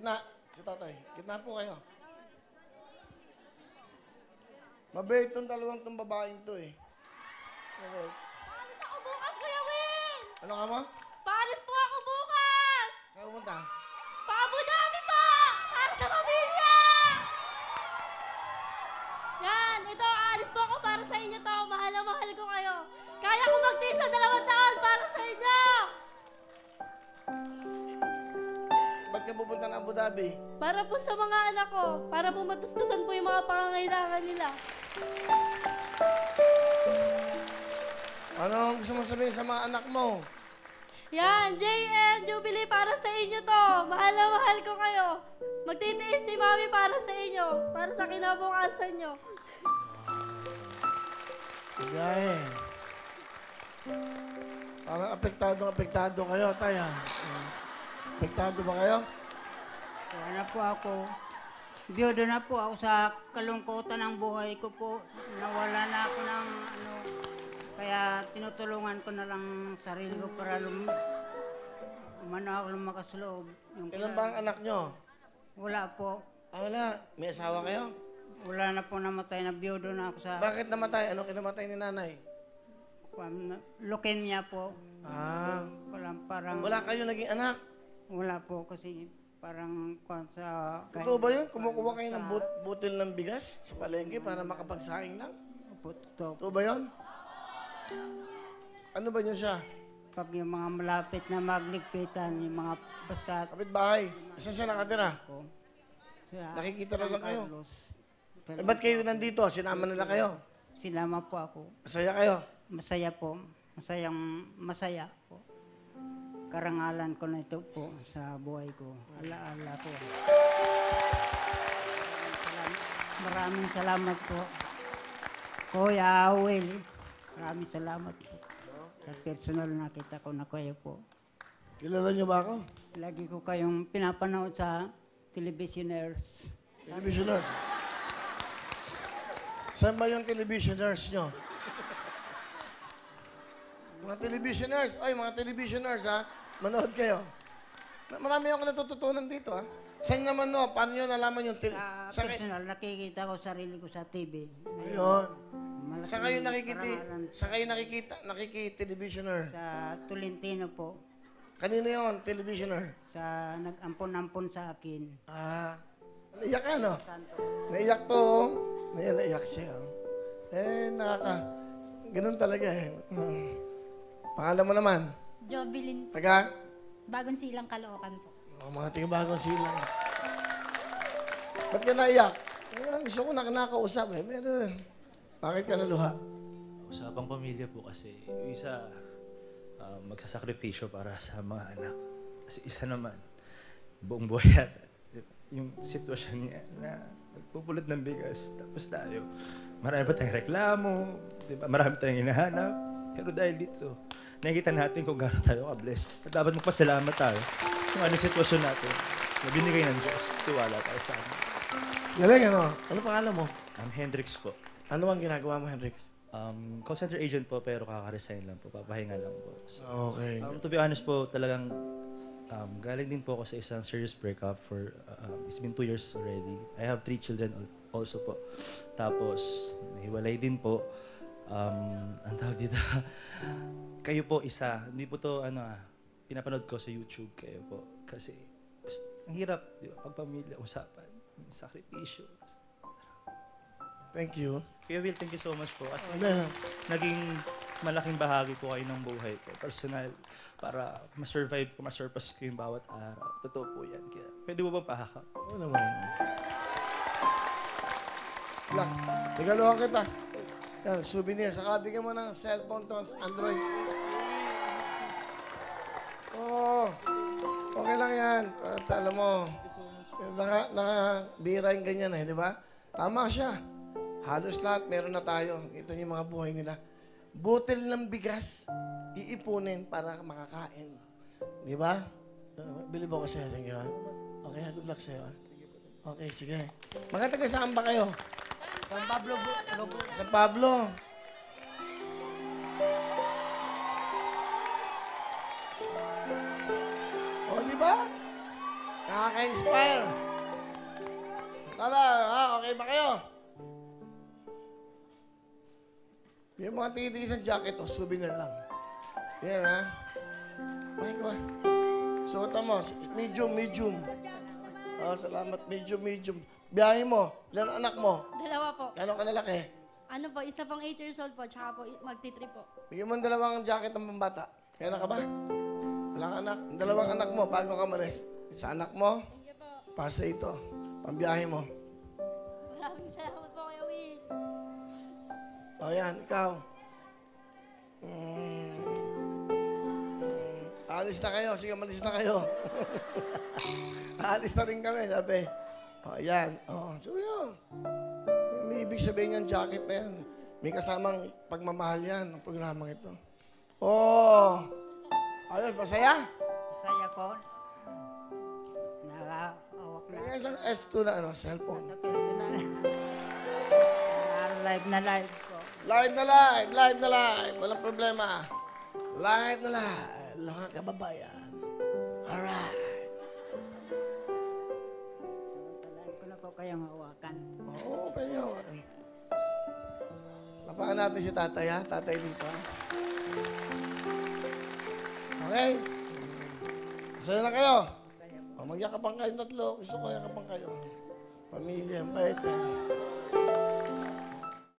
Gitna. Si tatay. Gitna po kayo. Mabait tong dalawang tong babaeng to eh. Okay. Paalis ako bukas, Kuya Will! Ano ka mo? Paalis po ako bukas! Saan pumunta? Pa-Abu Dhabi pa! Para sa pamilya! Yan, ito, aalis po ako para sa inyo to. Mahal na mahal ko kayo. Kaya ko magtiis sa 2 taon para sa inyo! Ba't ka pupunta ng Abu Dhabi? Para po sa mga anak ko. Para po matustusan po yung mga pangangailangan nila. Ano ang gusto mo sabihin sa mga anak mo? Yan, JM, Jubilee para sa inyo to. Mahal na mahal ko kayo. Magtitiis si Mami para sa inyo. Para sa kinabukasan nyo. Gaya. Parang apektado kayo, Taya. Apektado ba kayo? Wala na po ako. Biyodo na po ako sa kalungkutan ng buhay ko po. Nawala na ako ng ano. Kaya tinutulungan ko na lang sarili ko para umano ako lumakas loob. Ilan ba ang anak nyo? Wala po. Ah, wala. May asawa kayo? Wala na po namatay na biyodo na ako sa Bakit namatay? Ano kinamatay ni nanay? leukemia po. Ah. Parang Wala kayo naging anak? wala po kasi parang sa Totoo ba yun? Kumukuha kayo ng butil ng bigas sa palengke para makapagsaing lang? Opo, totoo. Totoo ba yun? Ano ba yun siya? Pag yung mga malapit na magligpitan, yung mga basta Kapitbahay. Saan siya nakatira? po. Sa Nakikita na lang kayo. Carlos. Eh, ba't kayo nandito? Sinama nila kayo? Sinama po ako. Masaya kayo? Masaya po. Masaya po. Karangalan ko na ito po sa buhay ko. Alaala po. Maraming salamat po. Kuya Will, maraming salamat po. Sa personal nakita ko na kayo po. Kilala niyo ba ako? Lagi ko kayong pinapanood sa televisioners. Televisioners. Saan ba yung televisioners nyo? Mga televisioners. Ay, mga televisioners, ha? Manood kayo. Marami ako natututunan dito, ha? Saan naman, no? Paano nyo nalaman yung... Sa personal, nakikita ko sarili ko sa TV. Ayun. Malaking Saan kayo karangalan nakiki-televisioner? sa Tolentino po. Kanino yun, televisioner? Sa nag-ampon-ampon sa akin. Ah, naiyak ka, no? Naiyak to, oh. Naiyak siya, oh. Eh, ganun talaga, eh. Pangalan mo naman? Jobilin, Taga? Bagong Silang, Caloocan po. Mga tingabagong silang. Ba't ka naiyak? Gusto ko nakakausap, eh. Pero, bakit ka naluha? Usapang pamilya po kasi yung isa magsasakripisyo para sa mga anak. Kasi isa naman, buong buhay yung sitwasyon niya na nagpupulot ng bigas. Tapos tayo, marami pa tayong reklamo, diba? Marami tayong hinahanap. Pero dahil dito, nakikita natin kung gaano tayo ka-bless. At dapat magpasalamat tayo kung ano yung sitwasyon natin na binigay ng Diyos. Tiwala tayo sa amin. Galing, ano? Ano pangalan mo? I'm Hendrix po. Ano ang ginagawa mo, Hendrix? Call center agent po pero kaka-resign lang po. Papahinga lang po. So, Okay. to be honest po, talagang galing din po ako sa isang serious breakup for, it's been 2 years already. I have 3 children also po. Tapos, nahiwalay din po. Ang tawag dito, kayo po isa, hindi po to, pinapanood ko sa YouTube kayo po. Kasi, ang hirap, di ba? Pagpamilya, usapan, sakripisyo. Thank you. Kuya Will, thank you so much po. Kasi naging malaking bahagi po kayo ng buhay ko, personal, para ma-survive ko, ma-surpass ko yung bawat araw. Totoo po yan. Kaya, pwede mo bang pahakap? Oo naman. Lak, regaluhan kita. Yan, souvenir. Saka bigyan mo ng cellphone to, Android. Oo. Okay lang yan. At alam mo, nakabira yung ganyan eh, di ba? Tama siya. Halos lahat meron na tayo. Ito yung mga buhay nila. Butil ng bigas, iipunin para makakain. Di ba? Bili mo ko sa'yo. Thank you. Okay, good luck sa'yo. Okay, sige. Mga taga saan ba kayo? San Pablo po. San Pablo. O, di ba? Nakaka-inspire. Tala, ha? Okay ba kayo? Yung mga titiis ng jacket, souvenir lang. Yan, ha? Okay ko, ha? Suotan mo, medium. Salamat, medium. Biyahe mo, ilan anak mo? Dalawa po. Gano'ng kalalaki? Ano po, isa pang 8 years old po, tsaka po magti-3 po. Bigyan mo ng dalawang jacket ng pambata. Kaya ka ba? Wala ka anak. Ang dalawang anak mo, bago ka malis. Sa anak mo, Thank you po. pasa ito. Pambiyahe mo. Maraming salamat po, Kuya Will. O yan, ikaw. Alis na kayo. Sige, malis na kayo. Alis na rin kami, sabi. O yan. O, so yun. May ibig sabihin yung jacket na yan. May kasamang pagmamahal yan ng programang ito. Oh! Ayun, masaya? Saya po. Nakahawak na. May isang S2 na cellphone. Sa personal. Live na live po. Live na live. Walang problema. Live na live. Mga kababayan. Alright. Talaan ko na po kayong hawakan. Oo, pwede. Lapakan natin si tatay, ha? Tatay dito, ha? Okay? Masaya na kayo? O, magyakapan kayong tatlo. Gusto ko yakapang kayo. Pamilya, bait.